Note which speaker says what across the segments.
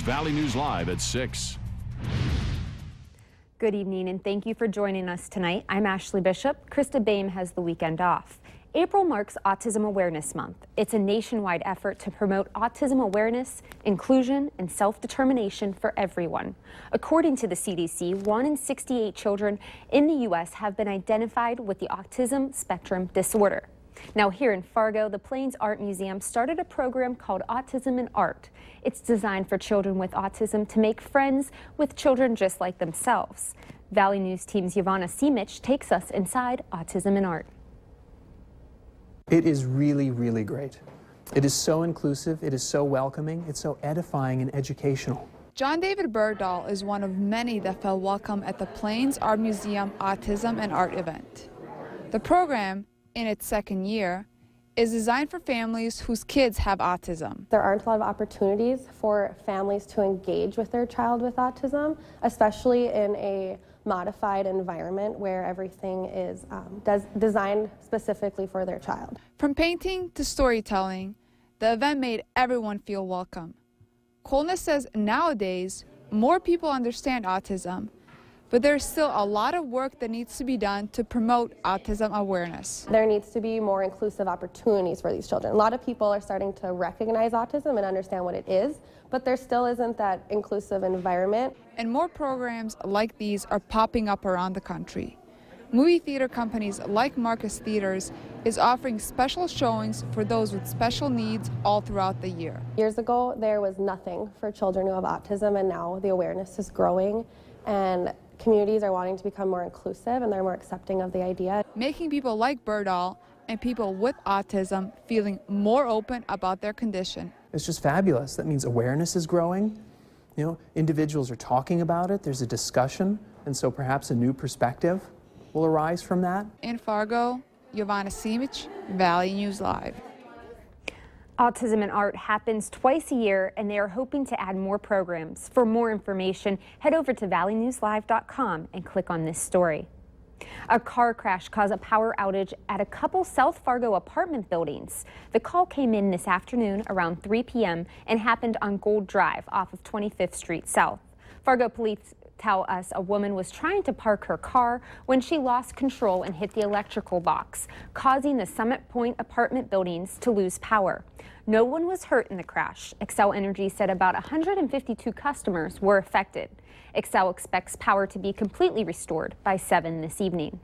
Speaker 1: Valley News Live at 6.
Speaker 2: Good evening and thank you for joining us tonight. I'm Ashley Bishop. Krista Boehm has the weekend off. April marks Autism Awareness Month. It's a nationwide effort to promote autism awareness, inclusion, and self-determination for everyone. According to the CDC, 1 in 68 children in the U.S. have been identified with the autism spectrum disorder. Now here in Fargo, the Plains Art Museum started a program called Autism in Art. It's designed for children with autism to make friends with children just like themselves. Valley News Team's Yvonne Simic takes us inside Autism in Art.
Speaker 3: It is really, really great. It is so inclusive, it is so welcoming, it's so edifying and educational.
Speaker 4: John David Berdahl is one of many that felt welcome at the Plains Art Museum Autism and Art event. The program, in its second year, is designed for families whose kids have autism.
Speaker 5: There aren't a lot of opportunities for families to engage with their child with autism, especially in a modified environment where everything is designed specifically for their child.
Speaker 4: From painting to storytelling, the event made everyone feel welcome. Kolna says nowadays, more people understand autism, but there's still a lot of work that needs to be done to promote autism awareness.
Speaker 5: There needs to be more inclusive opportunities for these children. A lot of people are starting to recognize autism and understand what it is, but there still isn't that inclusive environment.
Speaker 4: And more programs like these are popping up around the country. Movie theater companies like Marcus Theaters is offering special showings for those with special needs all throughout the year.
Speaker 5: Years ago, there was nothing for children who have autism, and now the awareness is growing, and communities are wanting to become more inclusive and they're more accepting of the idea.
Speaker 4: Making people like Berdahl and people with autism feeling more open about their condition.
Speaker 3: It's just fabulous. That means awareness is growing. You know, individuals are talking about it, there's a discussion, and so perhaps a new perspective will arise from that.
Speaker 4: In Fargo, Yvonne Simic, Valley News Live.
Speaker 2: Autism in Art happens twice a year, and they are hoping to add more programs. For more information, head over to valleynewslive.com and click on this story. A car crash caused a power outage at a couple South Fargo apartment buildings. The call came in this afternoon around 3 p.m. and happened on Gold Drive off of 25th Street South. Fargo police tell us a woman was trying to park her car when she lost control and hit the electrical box, causing the Summit Point apartment buildings to lose power. No one was hurt in the crash. Xcel Energy said about 152 customers were affected. Xcel expects power to be completely restored by 7 this evening.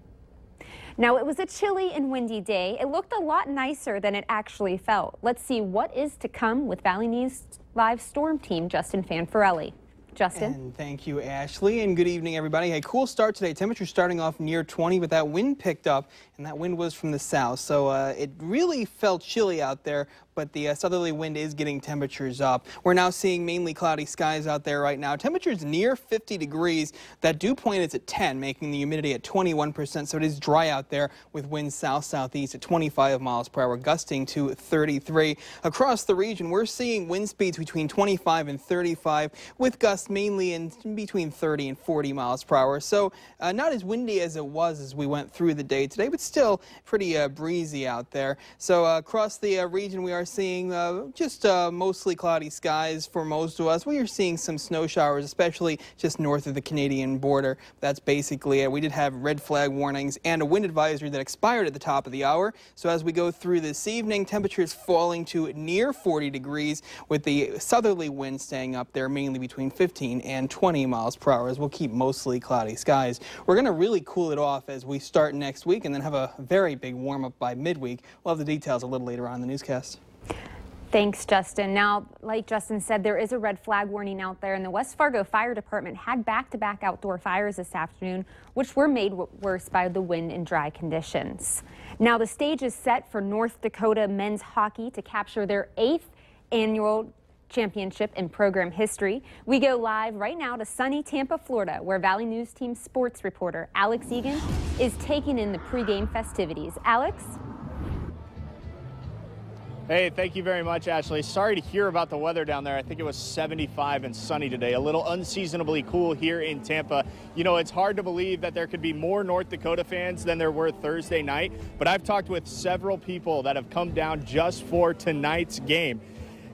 Speaker 2: Now, it was a chilly and windy day. It looked a lot nicer than it actually felt. Let's see what is to come with Valley News Live Storm Team Justin Fanfarelli. Justin.
Speaker 6: And thank you, Ashley, and good evening, everybody. Hey, cool start today. Temperature starting off near 20, but that wind picked up, and that wind was from the south, so it really felt chilly out there. But the southerly wind is getting temperatures up. We're now seeing mainly cloudy skies out there right now. Temperatures near 50 degrees. That dew point is at 10, making the humidity at 21%. So it is dry out there with winds south-southeast at 25 miles per hour, gusting to 33. Across the region, we're seeing wind speeds between 25 and 35, with gusts mainly in between 30 and 40 miles per hour. So not as windy as it was as we went through the day today, but still pretty breezy out there. So across the region, we are seeing just mostly cloudy skies for most of us. We are seeing some snow showers, especially just north of the Canadian border. That's basically it. We did have red flag warnings and a wind advisory that expired at the top of the hour. So as we go through this evening, temperatures falling to near 40 degrees with the southerly wind staying up there, mainly between 15 and 20 miles per hour, as we'll keep mostly cloudy skies. We're going to really cool it off as we start next week and then have a very big warm-up by midweek. We'll have the details a little later on in the newscast.
Speaker 2: Thanks, Justin. Now, like Justin said, there is a red flag warning out there, and the West Fargo Fire Department had back-to-back outdoor fires this afternoon, which were made worse by the wind and dry conditions. Now, the stage is set for North Dakota men's hockey to capture their 8th annual championship in program history. We go live right now to sunny Tampa, Florida, where Valley News Team sports reporter Alex Egan is taking in the pregame festivities. Alex?
Speaker 7: Hey, thank you very much, Ashley. Sorry to hear about the weather down there. I think it was 75 and sunny today, a little unseasonably cool here in Tampa. You know, it's hard to believe that there could be more North Dakota fans than there were Thursday night, but I've talked with several people that have come down just for tonight's game.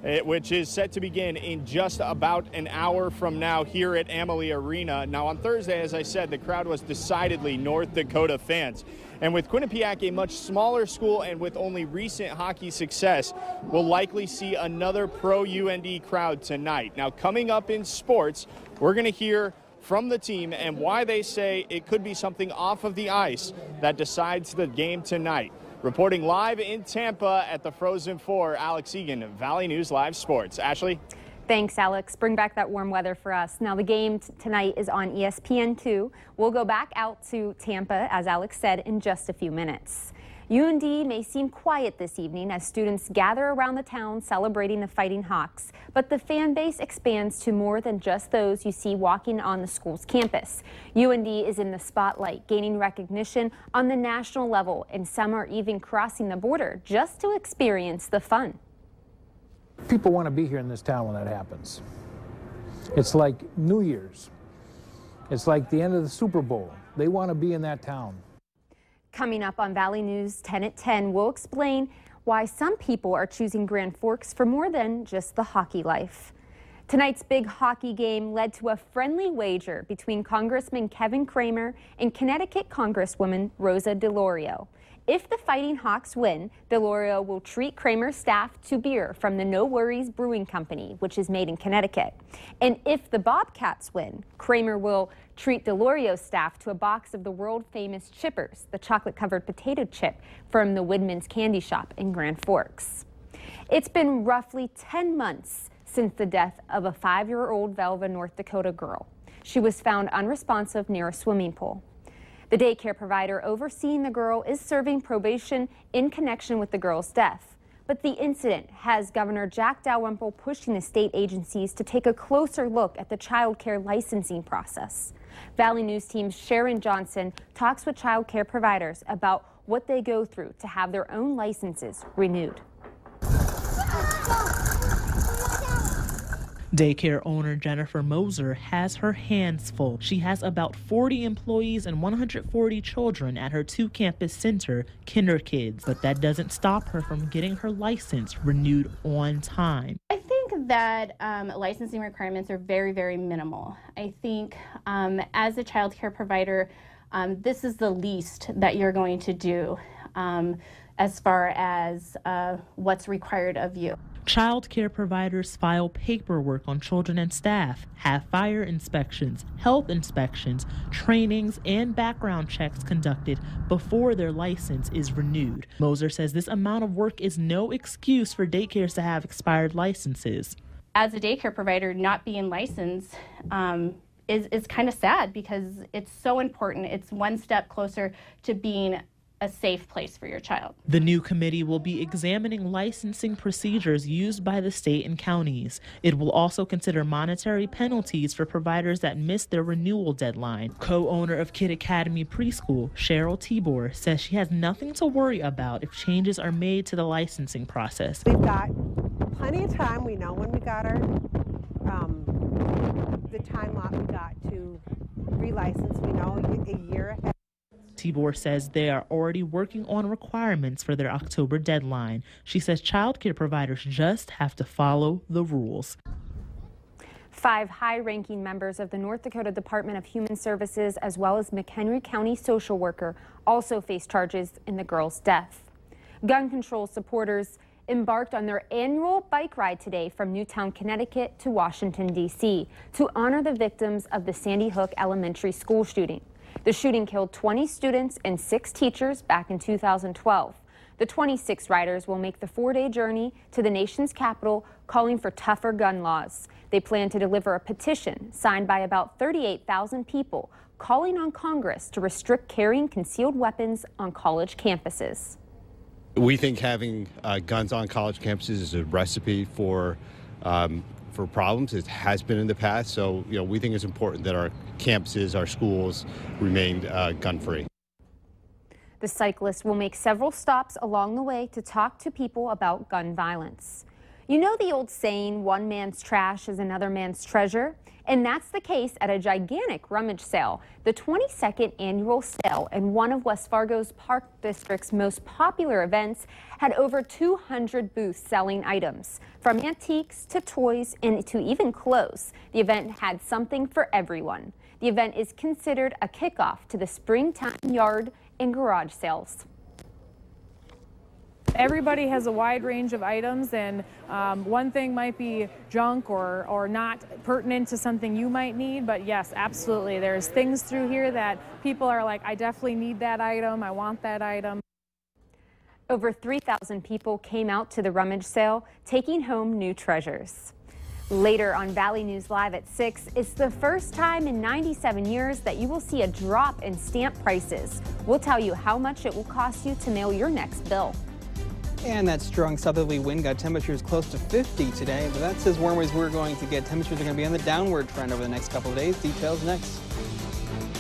Speaker 7: which is set to begin in just about an hour from now here at Amalie Arena. Now on Thursday, as I said, the crowd was decidedly North Dakota fans. And with Quinnipiac a much smaller school and with only recent hockey success, we'll likely see another pro-UND crowd tonight. Now coming up in sports, we're going to hear from the team and why they say it could be something off of the ice that decides the game tonight. Reporting live in Tampa at the Frozen Four, Alex Egan, Valley News Live Sports. Ashley?
Speaker 2: Thanks, Alex. Bring back that warm weather for us. Now, the game tonight is on ESPN2. We'll go back out to Tampa, as Alex said, in just a few minutes. UND may seem quiet this evening as students gather around the town celebrating the Fighting Hawks, but the fan base expands to more than just those you see walking on the school's campus. UND is in the spotlight, gaining recognition on the national level, and some are even crossing the border just to experience the fun.
Speaker 8: People want to be here in this town when that happens. It's like New Year's. It's like the end of the Super Bowl. They want to be in that town.
Speaker 2: Coming up on Valley News 10 at 10, we'll explain why some people are choosing Grand Forks for more than just the hockey life. Tonight's big hockey game led to a friendly wager between Congressman Kevin Cramer and Connecticut Congresswoman Rosa DeLauro. If the Fighting Hawks win, DeLauro will treat Cramer's staff to beer from the No Worries Brewing Company, which is made in Connecticut. And if the Bobcats win, Cramer will treat DeLauro's staff to a box of the world-famous Chippers, the chocolate-covered potato chip from the Woodman's Candy Shop in Grand Forks. It's been roughly 10 months since the death of a 5-year-old Velva, North Dakota girl. She was found unresponsive near a swimming pool. The daycare provider overseeing the girl is serving probation in connection with the girl's death. But the incident has Governor Jack Dalrymple pushing the state agencies to take a closer look at the child care licensing process. Valley News team's Sharon Johnson talks with child care providers about what they go through to have their own licenses renewed.
Speaker 9: Daycare owner Jennifer Moser has her hands full. She has about 40 employees and 140 children at her two-campus center, KinderKids, but that doesn't stop her from getting her license renewed on time.
Speaker 10: I think that licensing requirements are very, very minimal. I think as a child care provider, this is the least that you're going to do as far as what's required of you.
Speaker 9: Child care providers file paperwork on children and staff, have fire inspections, health inspections, trainings, and background checks conducted before their license is renewed. Moser says this amount of work is no excuse for daycares to have expired licenses.
Speaker 10: As a daycare provider, not being licensed is kind of sad because it's so important. It's one step closer to being a safe place for your child.
Speaker 9: The new committee will be examining licensing procedures used by the state and counties. It will also consider monetary penalties for providers that miss their renewal deadline. Co-owner of Kid Academy Preschool, Cheryl Tibor, says she has nothing to worry about if changes are made to the licensing process.
Speaker 11: We've got plenty of time. We know when we got our the time lot we got to relicense. We know a year ahead.
Speaker 9: Tibor says they are already working on requirements for their October deadline. She says child care providers just have to follow the rules.
Speaker 2: 5 high-ranking members of the North Dakota Department of Human Services, as well as McHenry County social worker, also face charges in the girl's death. Gun control supporters embarked on their annual bike ride today from Newtown, Connecticut to Washington, D.C. to honor the victims of the Sandy Hook Elementary School shooting. The shooting killed 20 students and 6 teachers back in 2012. The 26 riders will make the 4-day journey to the nation's capital, calling for tougher gun laws. They plan to deliver a petition signed by about 38,000 people, calling on Congress to restrict carrying concealed weapons on college campuses.
Speaker 12: We think having guns on college campuses is a recipe for problems. It has been in the past, so we think it's important that our campuses, our schools remain gun-free.
Speaker 2: The cyclist will make several stops along the way to talk to people about gun violence. You know the old saying, one man's trash is another man's treasure? And that's the case at a gigantic rummage sale. The 22nd annual sale in one of West Fargo's Park District's most popular events had over 200 booths selling items, from antiques to toys and to even clothes. The event had something for everyone. The event is considered a kickoff to the springtime yard and garage sales.
Speaker 13: Everybody has a wide range of items, and one thing might be junk or not pertinent to something you might need, but yes, absolutely. There's things through here that people are like, I definitely need that item, I want that item.
Speaker 2: Over 3,000 people came out to the rummage sale, taking home new treasures. Later on Valley News Live at 6, it's the first time in 97 years that you will see a drop in stamp prices. We'll tell you how much it will cost you to mail your next bill.
Speaker 6: And that strong southerly wind got temperatures close to 50 today, but that's as warm as we're going to get. Temperatures are going to be on the downward trend over the next couple of days. Details next.